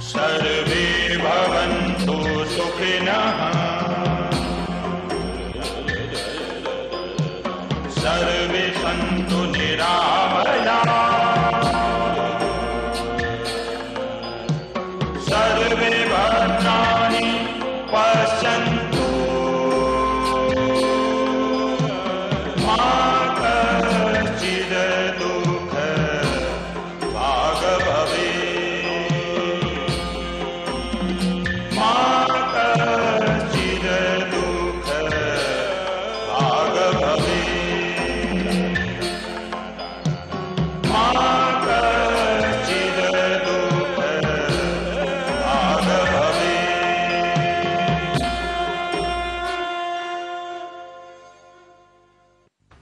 सर्वे भवन्तु सुखिनः सर्वे सन्तु निरामयाः सर्वे भद्राणि पश्यन्तु मा कश्चित् दुःखभाग् भवेत् मा कश्चित् दुःखभाग् भवेत् मा कश्चित् दुःखभाग् भवेत्।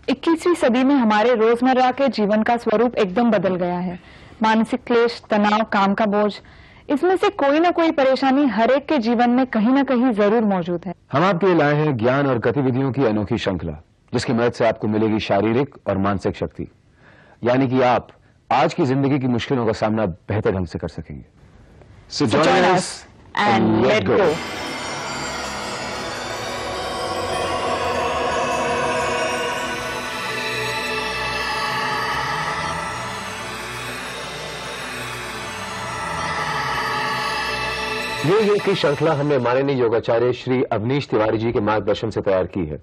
21वीं सदी में हमारे रोजमर्रा के जीवन का स्वरूप एकदम बदल गया है। मानसिक क्लेश, तनाव, काम का बोझ, इसमें से कोई ना कोई परेशानी हर एक के जीवन में कहीं ना कहीं जरूर मौजूद है। हम आपके लिए लाए हैं ज्ञान और गतिविधियों की अनोखी श्रृंखला, जिसकी मदद से आपको मिलेगी शारीरिक और मानसिक शक्ति, यानी कि आप आज की जिंदगी की मुश्किलों का सामना बेहतर ढंग से कर सकेंगे। So join us and let go। ये योग की श्रृंखला हमने माननीय योगाचार्य श्री अवनीश तिवारी जी के मार्गदर्शन से तैयार की है।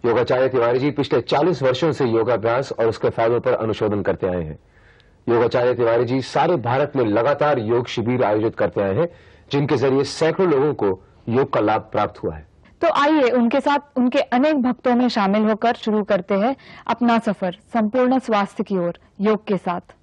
योगाचार्य तिवारी जी पिछले 40 वर्षों से योगाभ्यास और उसके फायदों पर अनुशोधन करते आए हैं। योगाचार्य तिवारी जी सारे भारत में लगातार योग शिविर आयोजित करते आए हैं, जिनके जरिए सैकड़ों लोगों को योग का लाभ प्राप्त हुआ है। तो आइए उनके साथ उनके अनेक भक्तों में शामिल होकर शुरू करते हैं अपना सफर संपूर्ण स्वास्थ्य की ओर योग के साथ।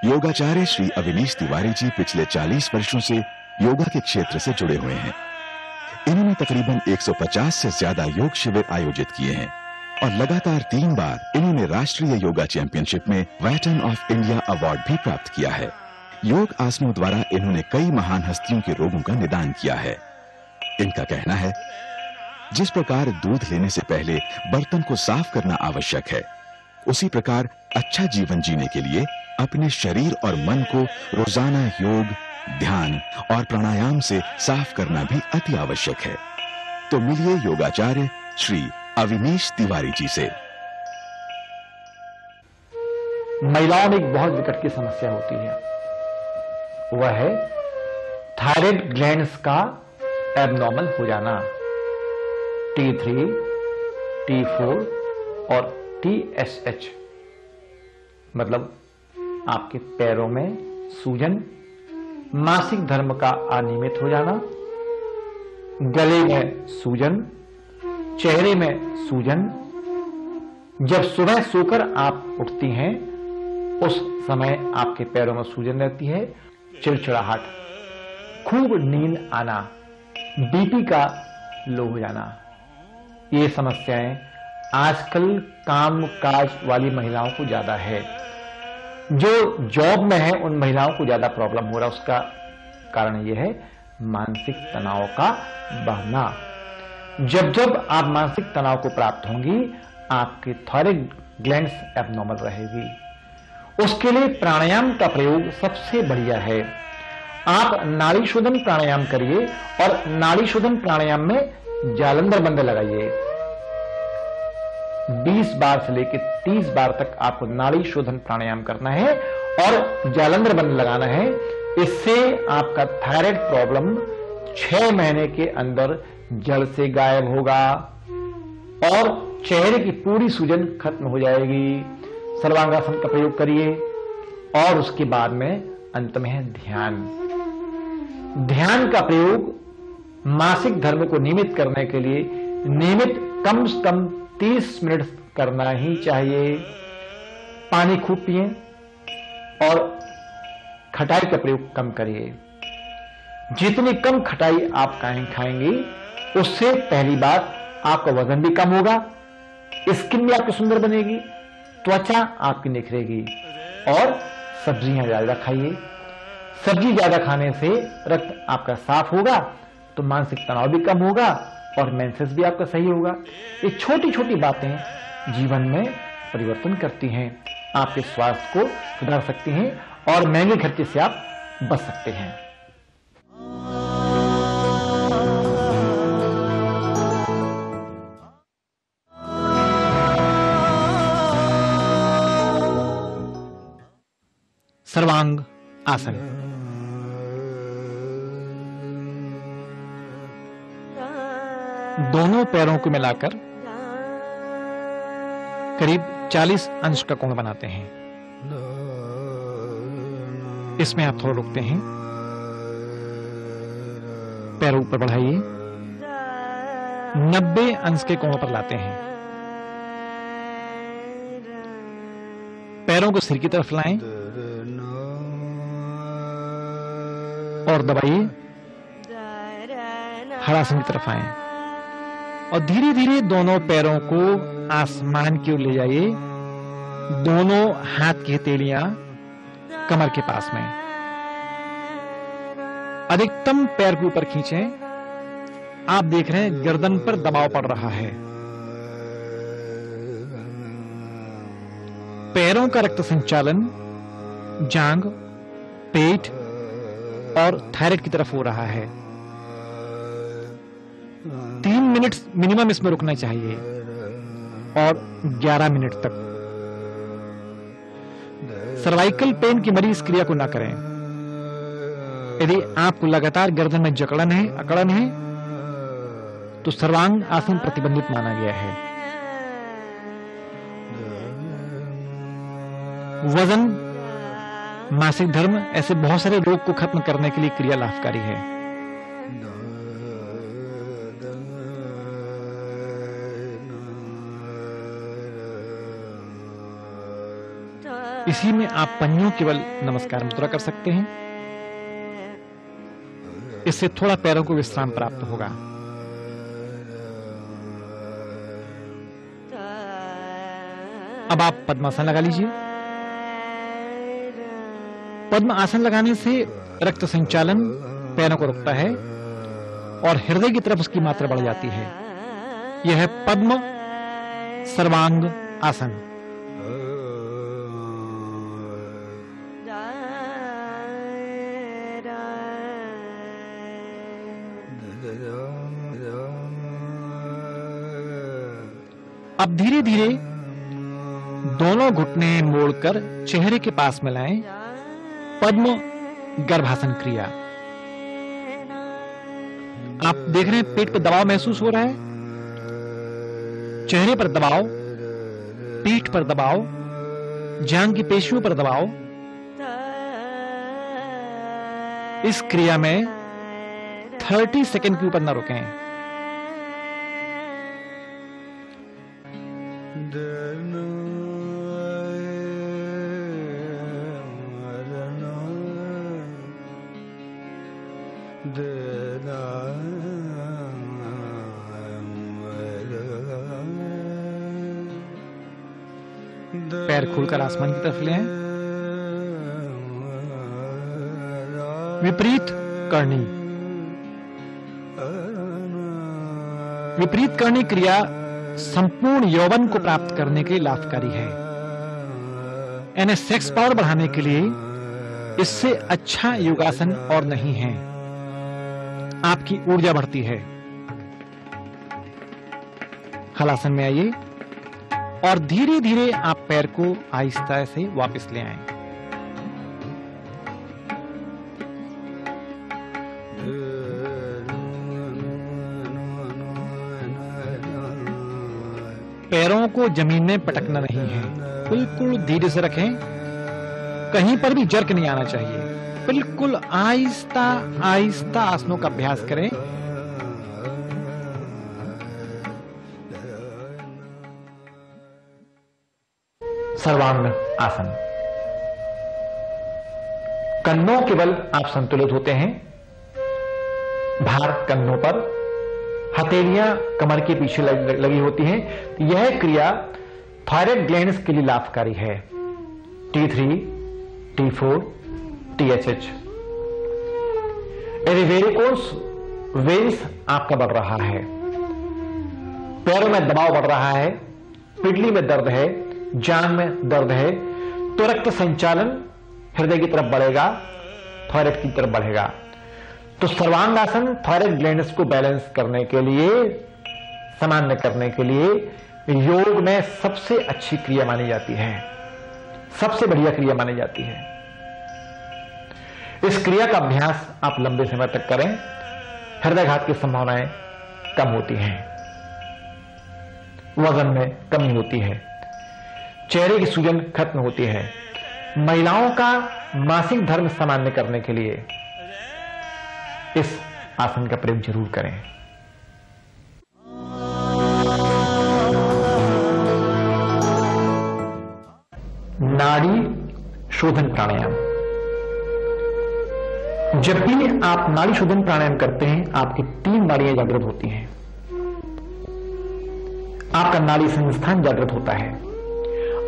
योगाचार्य श्री अवनीश तिवारी जी पिछले 40 वर्षों से योगा के क्षेत्र से जुड़े हुए हैं। इन्होंने तकरीबन 150 से ज्यादा योग शिविर आयोजित किए हैं और लगातार 3 बार इन्होंने राष्ट्रीय योगा चैंपियनशिप में वेटरन ऑफ इंडिया अवार्ड भी प्राप्त किया है। योग आसनों द्वारा इन्होंने कई महान हस्तियों के रोगों का निदान किया है। इनका कहना है, जिस प्रकार दूध लेने से पहले बर्तन को साफ करना आवश्यक है, उसी प्रकार अच्छा जीवन जीने के लिए अपने शरीर और मन को रोजाना योग, ध्यान और प्राणायाम से साफ करना भी अति आवश्यक है। तो मिलिए योगाचार्य श्री अवनीश तिवारी जी से। महिलाओं में एक बहुत विकट की समस्या होती है, वह है थायराइड ग्लैंड्स का एबनॉर्मल हो जाना। T3, T4 और TSH मतलब आपके पैरों में सूजन, मासिक धर्म का अनियमित हो जाना, गले में सूजन, चेहरे में सूजन। जब सुबह सोकर आप उठती हैं उस समय आपके पैरों में सूजन रहती है, चिड़चिड़ाहट, खूब नींद आना, बीपी का लो हो जाना। ये समस्याएं आजकल काम काज वाली महिलाओं को ज्यादा है। जो जॉब में है उन महिलाओं को ज्यादा प्रॉब्लम हो रहा है। उसका कारण यह है मानसिक तनाव का बढ़ना। जब जब आप मानसिक तनाव को प्राप्त होंगी, आपकी थायराइड ग्लैंड्स एबनॉर्मल रहेगी। उसके लिए प्राणायाम का प्रयोग सबसे बढ़िया है। आप नाड़ी शोधन प्राणायाम करिए और नाड़ी शोधन प्राणायाम में जालंधर बंद लगाइए। 20 बार से लेकर 30 बार तक आपको नाड़ी शोधन प्राणायाम करना है और जालंधर बंद लगाना है। इससे आपका थायराइड प्रॉब्लम 6 महीने के अंदर जड़ से गायब होगा और चेहरे की पूरी सूजन खत्म हो जाएगी। सर्वांगासन का प्रयोग करिए और उसके बाद में अंत में है ध्यान। ध्यान का प्रयोग मासिक धर्म को नियमित करने के लिए नियमित कम से कम 30 मिनट करना ही चाहिए। पानी खूब पिए और खटाई का प्रयोग कम करिए। जितनी कम खटाई आप खाएंगे उससे पहली बात आपका वजन भी कम होगा, स्किन भी आपकी सुंदर बनेगी, त्वचा आपकी निखरेगी। और सब्जियां ज्यादा खाइए। सब्जी ज्यादा खाने से रक्त आपका साफ होगा तो मानसिक तनाव भी कम होगा और मेंसेस भी आपका सही होगा। ये छोटी छोटी बातें जीवन में परिवर्तन करती हैं, आपके स्वास्थ्य को सुधार सकती हैं और महंगे खर्चे से आप बच सकते हैं। सर्वांग आसन। दोनों पैरों को मिलाकर करीब 40 अंश का कोण बनाते हैं। इसमें आप थोड़ा रुकते हैं, पैर ऊपर बढ़ाइए, 90 अंश के कोण पर लाते हैं। पैरों को सिर की तरफ लाएं और दबाइए, हरासन की तरफ आए और धीरे धीरे दोनों पैरों को आसमान की ओर ले जाइए। दोनों हाथ की हथेलियां कमर के पास में, अधिकतम पैर के ऊपर खींचें। आप देख रहे हैं गर्दन पर दबाव पड़ रहा है। पैरों का रक्त संचालन जांघ, पेट और थायराइड की तरफ हो रहा है। 3 मिनट मिनिमम इसमें रुकना चाहिए और 11 मिनट तक। सर्वाइकल पेन की मरीज क्रिया को ना करें। यदि आपको लगातार गर्दन में जकड़न है, अकड़न है, तो सर्वांग आसन प्रतिबंधित माना गया है। वजन, मासिक धर्म, ऐसे बहुत सारे रोग को खत्म करने के लिए क्रिया लाभकारी है। इसी में आप पंजों केवल नमस्कार मुद्रा कर सकते हैं। इससे थोड़ा पैरों को विश्राम प्राप्त होगा। अब आप पद्मासन लगा लीजिए। पद्म आसन लगाने से रक्त संचालन पैरों को रुकता है और हृदय की तरफ उसकी मात्रा बढ़ जाती है। यह है पद्म सर्वांग आसन। अब धीरे धीरे दोनों घुटने मोड़कर चेहरे के पास मिलाएं। पद्म गर्भासन क्रिया। आप देख रहे हैं पेट पर दबाव महसूस हो रहा है, चेहरे पर दबाव, पीठ पर दबाव, जांघ की पेशियों पर दबाव। इस क्रिया में 30 सेकंड के ऊपर न रुकें। पैर खोलकर आसमान की तरफ ले आए। विपरीत करनी। विपरीत करनी क्रिया संपूर्ण यौवन को प्राप्त करने के लिए लाभकारी है। यानी सेक्स पावर बढ़ाने के लिए इससे अच्छा योगासन और नहीं है। आपकी ऊर्जा बढ़ती है। हलासन में आइए और धीरे धीरे आप पैर को आहिस्ता से वापस ले आएं। पैरों को जमीन में पटकना नहीं है, बिल्कुल धीरे से रखें। कहीं पर भी जर्क नहीं आना चाहिए। बिल्कुल आहिस्ता आहिस्ता आसनों का अभ्यास करें। सर्वांग आसन। कंधों के बल आप संतुलित होते हैं। भार कंधों पर, हथेलियां कमर के पीछे लगी होती हैं। यह क्रिया थायराइड ग्लैंड्स के लिए लाभकारी है। T3, T4, THH। यदि वेरिकोस वेन्स आपका बढ़ रहा है, पैरों में दबाव बढ़ रहा है, पिडली में दर्द है, जांग में दर्द है, तो रक्त संचालन हृदय की तरफ बढ़ेगा, थायराइड की तरफ बढ़ेगा। तो सर्वांगासन थायराइड ग्लैंड्स को बैलेंस करने के लिए, सामान्य करने के लिए योग में सबसे अच्छी क्रिया मानी जाती है, सबसे बढ़िया क्रिया मानी जाती है। इस क्रिया का अभ्यास आप लंबे समय तक करें, हृदयघात की संभावनाएं कम होती हैं, वजन में कमी होती है, चेहरे की सूजन खत्म होती है। महिलाओं का मासिक धर्म सामान्य करने के लिए इस आसन का प्रयोग जरूर करें। नाड़ी शोधन प्राणायाम। जब भी आप नाड़ी शोधन प्राणायाम करते हैं, आपकी 3 नाड़ियां जागृत होती हैं। आपका नाड़ी संस्थान जागृत होता है,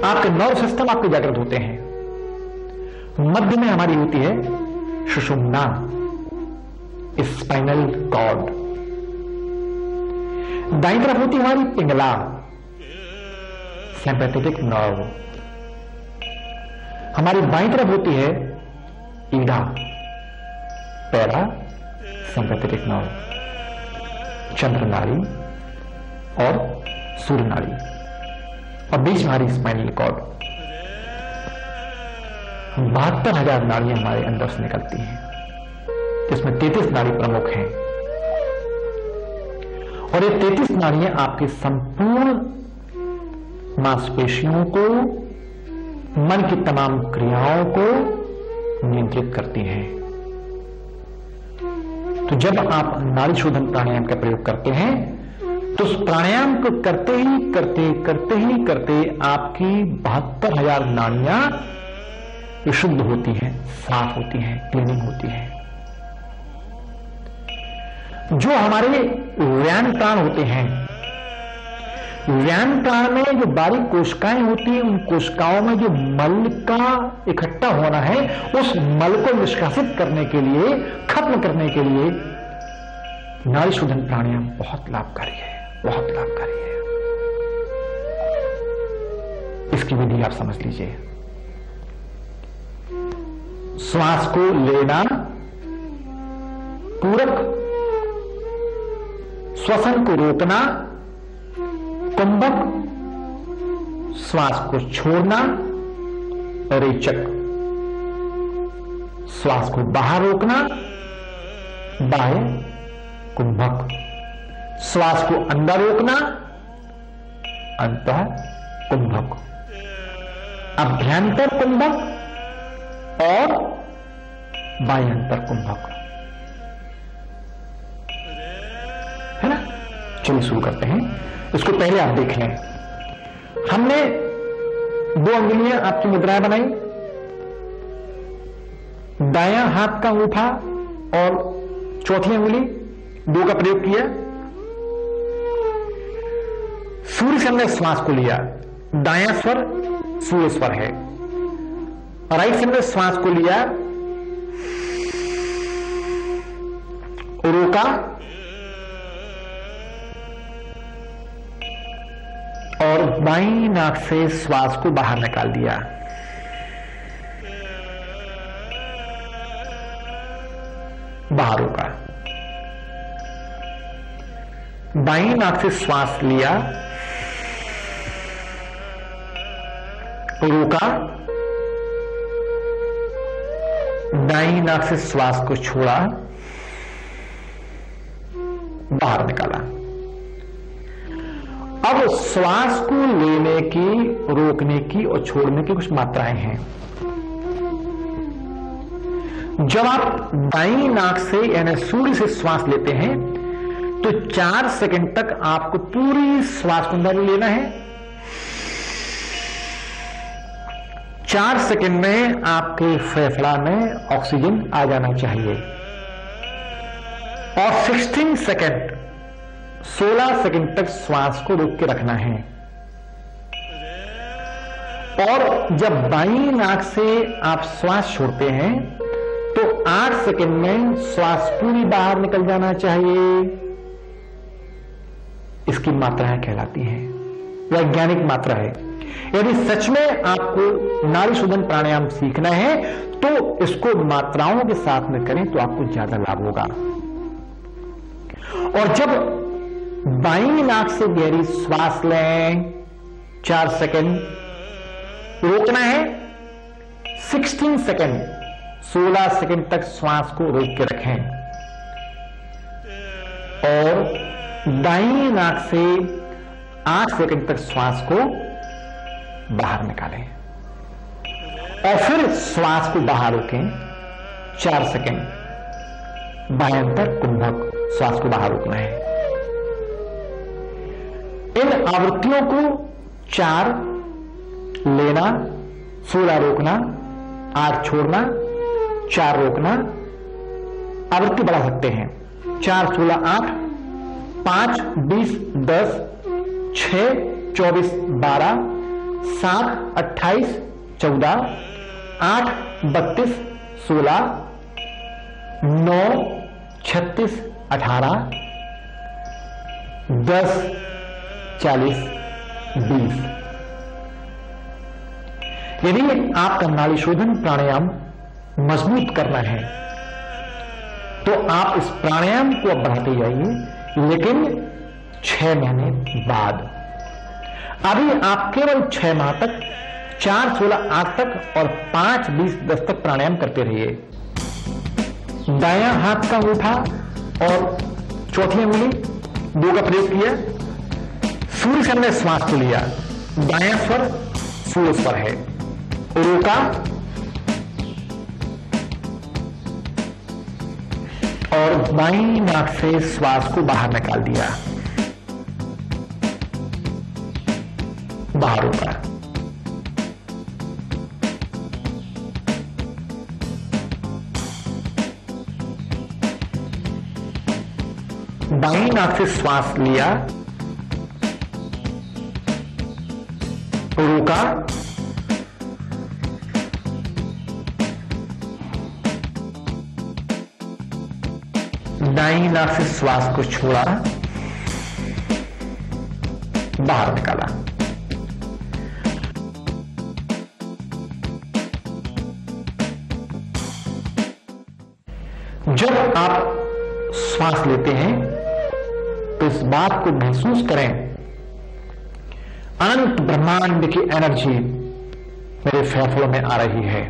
आपके नर्व सिस्टम आपके जागृत होते हैं। मध्य में हमारी होती है सुषुम्ना, स्पाइनल कॉर्ड। दाईं तरफ होती है हमारी पिंगला, सिंपैथेटिक नर्व। हमारी बाईं तरफ होती है ईड़ा, पैरा सिंपैथेटिक नर्व, चंद्र नाड़ी और सूर्य नाड़ी, और बीच में हमारी स्पाइनल कॉर्ड। 72,000 नाड़ियां हमारे अंदर से निकलती हैं, इसमें 33 नाड़ी प्रमुख हैं, और ये 33 नाड़ियां आपकी संपूर्ण मांसपेशियों को, मन की तमाम क्रियाओं को नियंत्रित करती हैं। तो जब आप नाड़ी शोधन प्राणायाम का प्रयोग करते हैं, तो उस प्राणायाम को करते ही करते आपकी 72,000 नाड़ियां विशुद्ध होती हैं, साफ होती हैं, क्लीनिंग होती है। जो हमारे व्यान प्राण होते हैं, व्यान प्राण में जो बारीक कोशिकाएं होती हैं, उन कोशिकाओं में जो मल का इकट्ठा होना है, उस मल को निष्कासित करने के लिए, खत्म करने के लिए नाड़ी शोधन प्राणायाम बहुत लाभकारी है, बहुत लाभकारी है। इसकी विधि आप समझ लीजिए। श्वास को लेना, पूरक, श्वसन को रोकना, कुंभक, श्वास को छोड़ना, रेचक, श्वास को बाहर रोकना, बाह्य कुंभक, श्वास को अंदर रोकना, अंतः कुंभक, अभ्यंतर कुंभक और बाह्यंतर कुंभक, है ना। चलिए शुरू करते हैं। इसको पहले आप देख लें। हमने 2 अंगुलियां आपकी मुद्राएं बनाई, दायां हाथ का अंगूठा और चौथी अंगुली 2 का प्रयोग किया। सूर्य से हमने श्वास को लिया, दायां स्वर सूर्य स्वर है, राइट से हमने श्वास को लिया, रोका और बाईं नाक से श्वास को बाहर निकाल दिया। बाहर रोका, बाईं नाक से श्वास लिया, रोका, दाईं नाक से श्वास को छोड़ा, बाहर निकाला। अब श्वास को लेने की, रोकने की और छोड़ने की कुछ मात्राएं हैं। जब आप दाईं नाक से यानी सूर्य से श्वास लेते हैं, तो 4 सेकंड तक आपको पूरी श्वास को अंदर लेना है। 4 सेकंड में आपके फेफड़ा में ऑक्सीजन आ जाना चाहिए और 16 सेकंड 16 सेकंड तक श्वास को रोक के रखना है। और जब बाईं नाक से आप श्वास छोड़ते हैं तो 8 सेकंड में श्वास पूरी बाहर निकल जाना चाहिए। इसकी मात्राएं कहलाती हैं, वैज्ञानिक मात्रा है। यदि सच में आपको नाड़ी शोधन प्राणायाम सीखना है तो इसको मात्राओं के साथ में करें तो आपको ज्यादा लाभ होगा। और जब बाईं नाक से गहरी श्वास लें 4 सेकंड, रोकना है 16 सेकंड, 16 सेकंड तक श्वास को रोक के रखें। और दाईं नाक से 8 सेकंड तक श्वास को बाहर निकालें और फिर श्वास को बाहर रोकें 4 सेकंड। बायांतर कुंभक श्वास को बाहर रोकना है। इन आवृत्तियों को 4 लेना, 16 रोकना, 8 छोड़ना, 4 रोकना। आवृत्ति बढ़ा सकते हैं 4, 16, 8, 5, 20, 10, 6, 24, 12, 7, 28, 14, 8, 32, 16, 9, 36, 18, 10, 40, 20। यदि आपका नाड़ी शोधन प्राणायाम मजबूत करना है तो आप इस प्राणायाम को अब बढ़ाते जाइए, लेकिन 6 महीने बाद। अभी आप केवल 6 माह तक 4, 16, 8 तक और 5, 20, 10 तक प्राणायाम करते रहिए। दायां हाथ का अंगूठा और चौथी उंगली 2 का प्रयोग किया, सूर्य सन में श्वास को लिया, दायां स्वर सूर्य स्वर है, रोका और बाईं नाक से श्वास को बाहर निकाल दिया, बाहर रोका। बाईं नाक से श्वास लिया, रोका, दाईं नाक से श्वास को छोड़ा, बाहर निकाला। जब आप श्वास लेते हैं तो इस बात को महसूस करें, अनंत ब्रह्मांड की एनर्जी मेरे फेफड़ों में आ रही है।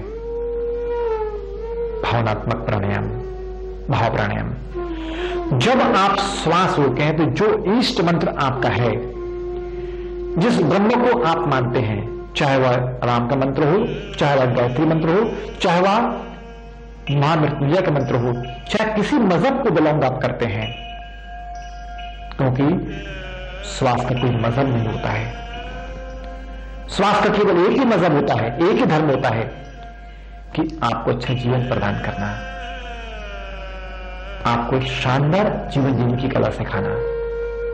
भावनात्मक प्राणायाम, भाव प्राणायाम। जब आप श्वास रोकें तो जो इष्ट मंत्र आपका है, जिस ब्रह्म को आप मानते हैं, चाहे वह राम का मंत्र हो, चाहे वह गायत्री मंत्र हो, चाहे वह महामृत्युंजय का मंत्र हो, चाहे किसी मजहब को बिलोंग आप करते हैं, क्योंकि श्वास का कोई मजहब नहीं होता है। श्वास का केवल एक ही मजहब होता है, एक ही धर्म होता है कि आपको अच्छा जीवन प्रदान करना, आपको एक शानदार जीवन जीने की कला सिखाना।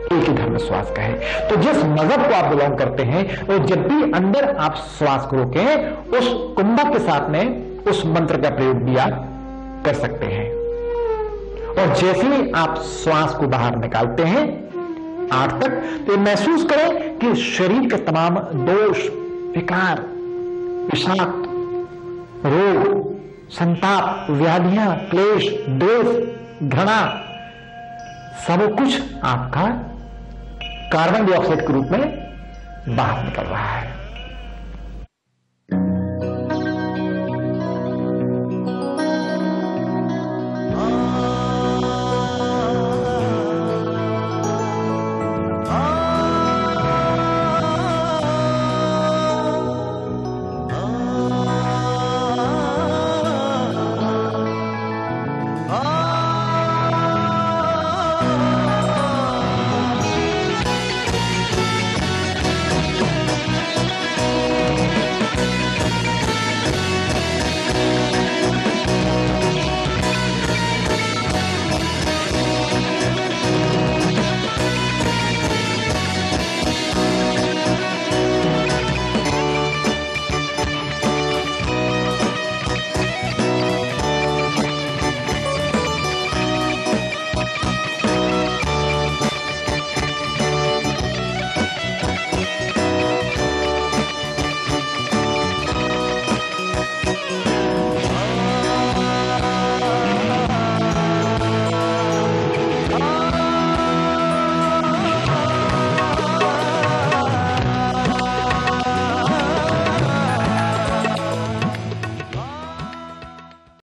एक ही धर्म श्वास का है। तो जिस मजहब को आप बिलोंग करते हैं, और जब भी अंदर आप श्वास को रोकें, उस कुंभक के साथ में उस मंत्र का प्रयोग भी आप कर सकते हैं। और जैसे ही आप श्वास को बाहर निकालते हैं 8 तक, तो महसूस करें कि शरीर के तमाम दोष, विकार, विषाक्त, रोग, संताप, व्याधियां, क्लेश, द्वेष, घृणा, सब कुछ आपका कार्बन डाइऑक्साइड के रूप में बाहर निकल रहा है।